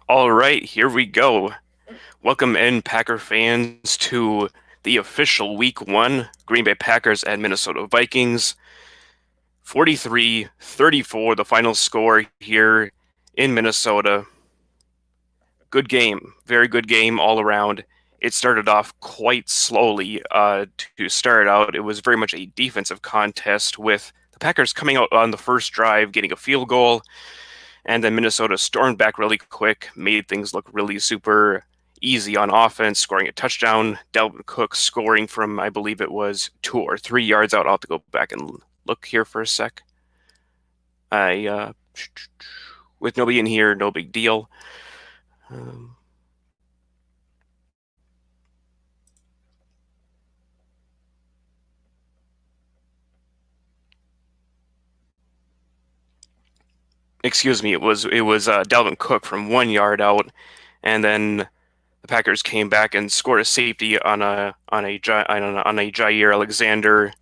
All right, here we go. Welcome in, Packer fans, to the official Week 1 Green Bay Packers and Minnesota Vikings. 43-34, the final score here in Minnesota. Good game, very good game all around. It started off quite slowly to start out. It was very much a defensive contest with the Packers coming out on the first drive, getting a field goal, and then Minnesota stormed back really quick, made things look really super easy on offense, scoring a touchdown. Dalvin Cook scoring from, I believe it was 2 or 3 yards out. I'll have to go back and look here for a sec. With nobody in here, no big deal. Excuse me, it was Dalvin Cook from 1 yard out, and then the Packers came back and scored a safety on a Jaire Alexander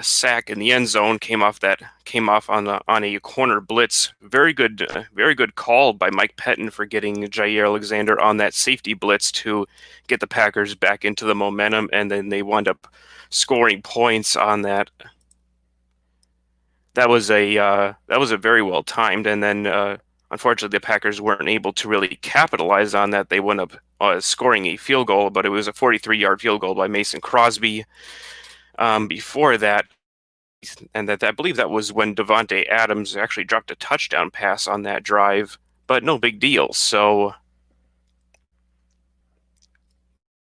sack in the end zone. Came off on a corner blitz. Very good call by Mike Pettin for getting Jaire Alexander on that safety blitz to get the Packers back into the momentum, and then they wound up scoring points on that. That was a very well timed, and then unfortunately the Packers weren't able to really capitalize on that. They wound up scoring a field goal, but it was a 43-yard field goal by Mason Crosby. Before that, and that I believe that was when Davante Adams actually dropped a touchdown pass on that drive, but no big deal. So,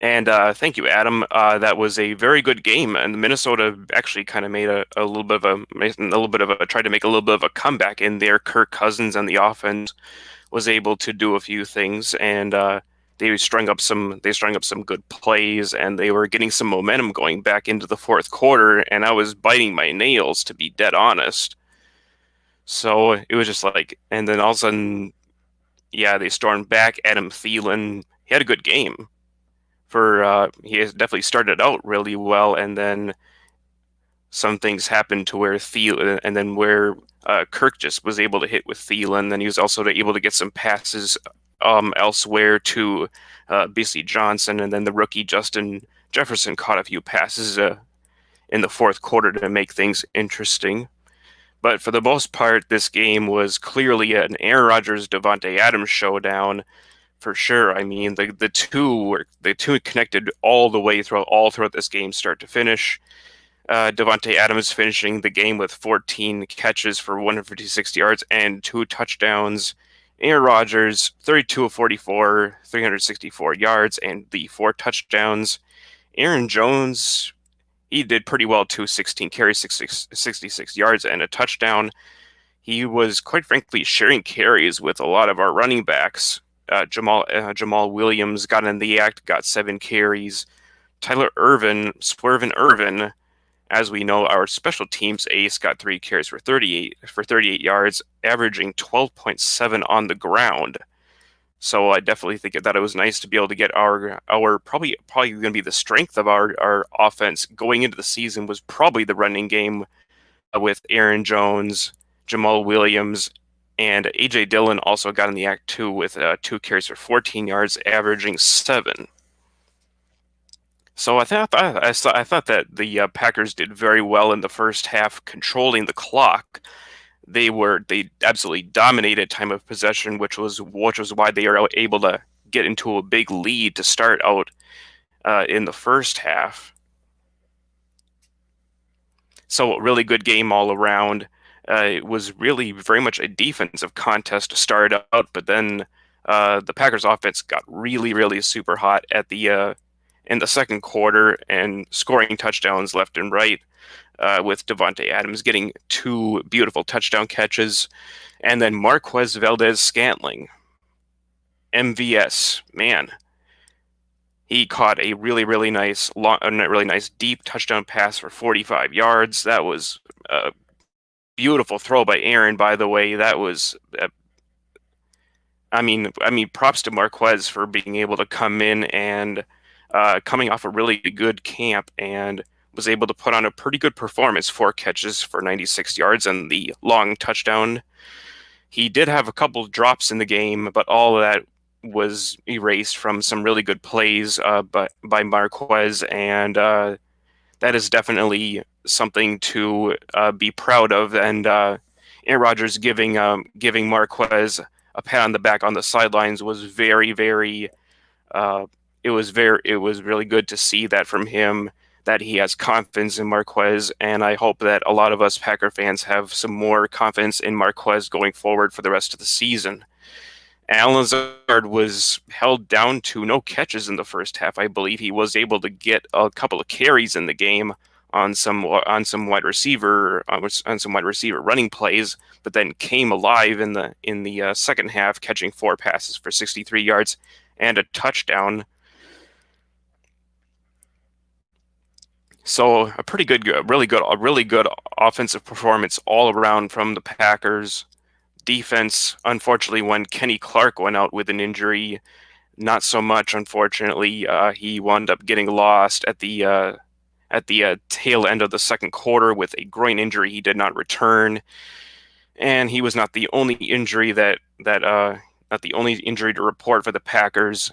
and thank you, Adam. That was a very good game, and Minnesota actually kind of made a little bit of a tried to make a little bit of a comeback in there. Kirk Cousins and the offense was able to do a few things, and they strung up some good plays, and they were getting some momentum going back into the fourth quarter, and I was biting my nails, to be dead honest. So it was just like, and then all of a sudden, yeah, they stormed back. Adam Thielen, he had a good game. He has definitely started out really well, and then some things happened to where Thielen, and then where Kirk just was able to hit with Thielen. Then he was also able to get some passes elsewhere to Beasley Johnson, and then the rookie Justin Jefferson caught a few passes in the fourth quarter to make things interesting. But for the most part, this game was clearly an Aaron Rodgers-Davante Adams showdown for sure. I mean, the two connected all the way throughout this game, start to finish. Davante Adams finishing the game with 14 catches for 156 yards and 2 touchdowns. Aaron Rodgers, 32 of 44, 364 yards, and the 4 touchdowns. Aaron Jones, he did pretty well too, 16 carries, 66 yards, and a touchdown. He was, quite frankly, sharing carries with a lot of our running backs. Jamal Williams got in the act, got 7 carries. Tyler Ervin, Swervin Ervin, as we know, our special teams ace, got 3 carries for 38 yards, averaging 12.7 on the ground. So I definitely think that it was nice to be able to get our probably going to be the strength of our offense going into the season was probably the running game with Aaron Jones, Jamal Williams, and A.J. Dillon also got in the act too with 2 carries for 14 yards, averaging 7. So I thought that the Packers did very well in the first half, controlling the clock. They absolutely dominated time of possession, which was why they were able to get into a big lead to start out in the first half. So a really good game all around. It was really very much a defensive contest to start out, but then the Packers offense got really, really super hot at in the second quarter and scoring touchdowns left and right, with Davante Adams getting 2 beautiful touchdown catches, and then Marquez Valdes-Scantling, MVS, man. He caught a really nice deep touchdown pass for 45 yards. That was a beautiful throw by Aaron, by the way. That was I mean, props to Marquez for being able to come in and coming off a really good camp and was able to put on a pretty good performance. 4 catches for 96 yards and the long touchdown. He did have a couple drops in the game, but all of that was erased from some really good plays by Marquez, and that is definitely something to be proud of. And Aaron Rodgers giving Marquez a pat on the back on the sidelines was very uh, it was really good to see that from him, that he has confidence in Marquez, and I hope that a lot of us Packer fans have some more confidence in Marquez going forward for the rest of the season. Alan Lazard was held down to no catches in the first half. I believe he was able to get a couple of carries in the game on some wide receiver on some wide receiver running plays, but then came alive in the second half, catching 4 passes for 63 yards and a touchdown. So a pretty good, a really good offensive performance all around from the Packers. Defense, unfortunately, when Kenny Clark went out with an injury, not so much. Unfortunately, he wound up getting lost at the tail end of the second quarter with a groin injury. He did not return, and he was not the only injury not the only injury to report for the Packers.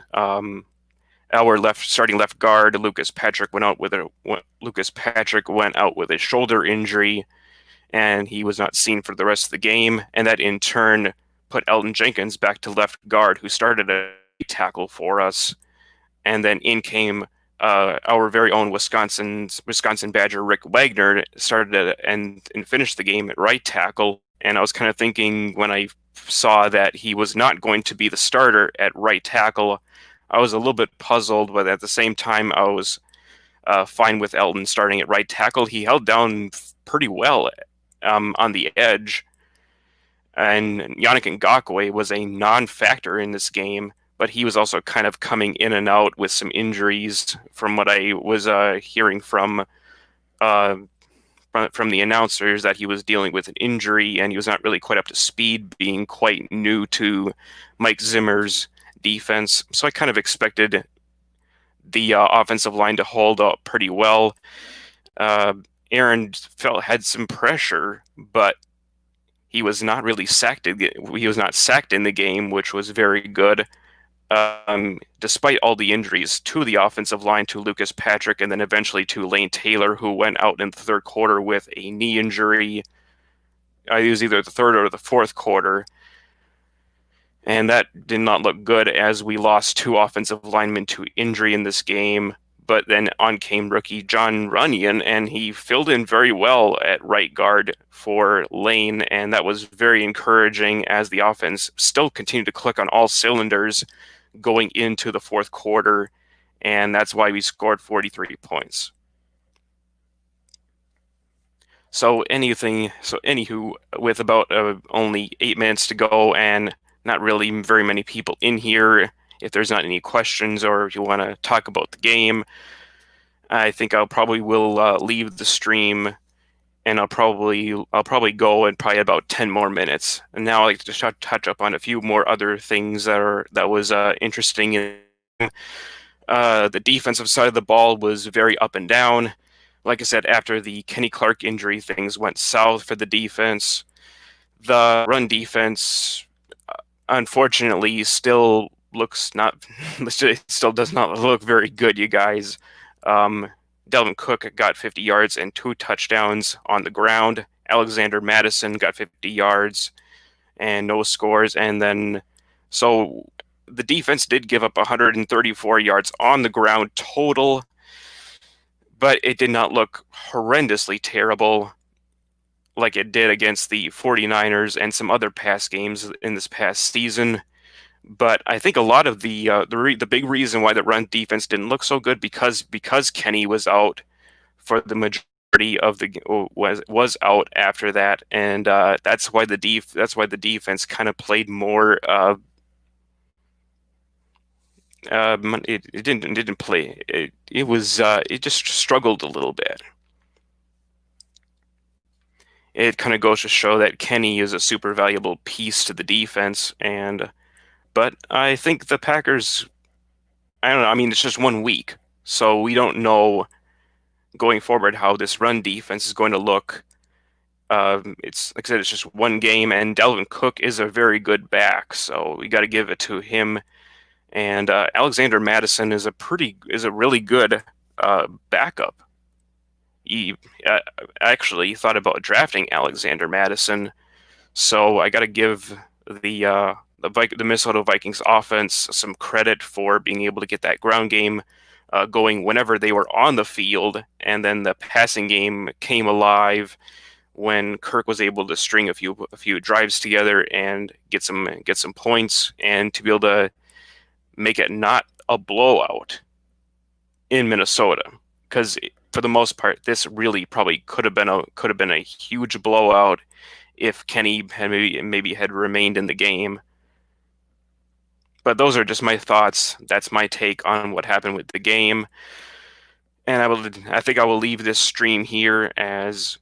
Our starting left guard Lucas Patrick went out with a shoulder injury, and he was not seen for the rest of the game. And that in turn put Elton Jenkins back to left guard, who started a tackle for us. And then in came our very own Wisconsin Badger Rick Wagner, started and finished the game at right tackle. And I was kind of thinking, when I saw that he was not going to be the starter at right tackle, I was a little bit puzzled, but at the same time, I was fine with Elton starting at right tackle. He held down pretty well on the edge, and Yannick Ngakoue was a non-factor in this game, but he was also kind of coming in and out with some injuries, from what I was hearing uh, from the announcers, that he was dealing with an injury and he was not really quite up to speed, being quite new to Mike Zimmer's defense. So I kind of expected the offensive line to hold up pretty well. Aaron had some pressure, but he was not really sacked. He was not sacked in the game, which was very good. Despite all the injuries to the offensive line, to Lucas Patrick, and then eventually to Lane Taylor, who went out in the third quarter with a knee injury. It was either the third or the fourth quarter. And that did not look good, as we lost 2 offensive linemen to injury in this game. But then on came rookie John Runyon, and he filled in very well at right guard for Lane, and that was very encouraging, as the offense still continued to click on all cylinders going into the fourth quarter, and that's why we scored 43 points. Anywho, with about only 8 minutes to go and not really very many people in here, if there's not any questions or if you want to talk about the game, I think I'll probably will leave the stream, and I'll probably go in probably about 10 more minutes. And now I'd like to touch up on a few more other things that was interesting. The defensive side of the ball was very up and down. Like I said, after the Kenny Clark injury, things went south for the defense. The run defense, unfortunately, still does not look very good, you guys. Delvin Cook got 50 yards and 2 touchdowns on the ground. Alexander Madison got 50 yards and no scores. And then, so the defense did give up 134 yards on the ground total, but it did not look horrendously terrible like it did against the 49ers and some other past games in this past season. But I think a lot of the big reason why the run defense didn't look so good, because Kenny was out for the majority of the was out after that, and that's why the defense kind of played more. It didn't play. It just struggled a little bit. It kind of goes to show that Kenny is a super valuable piece to the defense, but I think the Packers, I don't know, I mean, it's just 1 week, so we don't know going forward how this run defense is going to look. It's like I said, it's just one game, and Dalvin Cook is a very good back, so we got to give it to him. And Alexander Madison is a really good backup. He actually thought about drafting Alexander Madison, so I got to give the Minnesota Vikings offense some credit for being able to get that ground game going whenever they were on the field, and then the passing game came alive when Kirk was able to string a few drives together and get some points, and to be able to make it not a blowout in Minnesota, because for the most part this really probably could have been a huge blowout if Kenny had maybe had remained in the game. But those are just my thoughts. That's my take on what happened with the game. And I think I will leave this stream here as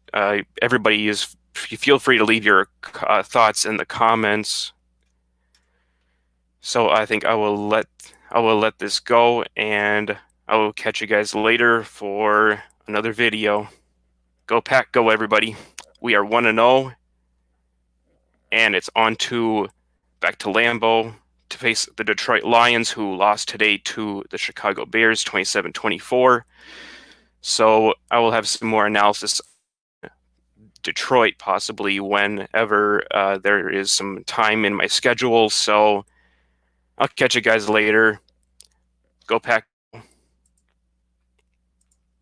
everybody is. Feel free to leave your thoughts in the comments. So I think I will let this go, and I will catch you guys later for another video. Go Pack, go everybody! We are 1-0, and it's on to back to Lambeau to face the Detroit Lions, who lost today to the Chicago Bears 27-24. So I will have some more analysis on Detroit possibly whenever there is some time in my schedule. So I'll catch you guys later. Go Pack.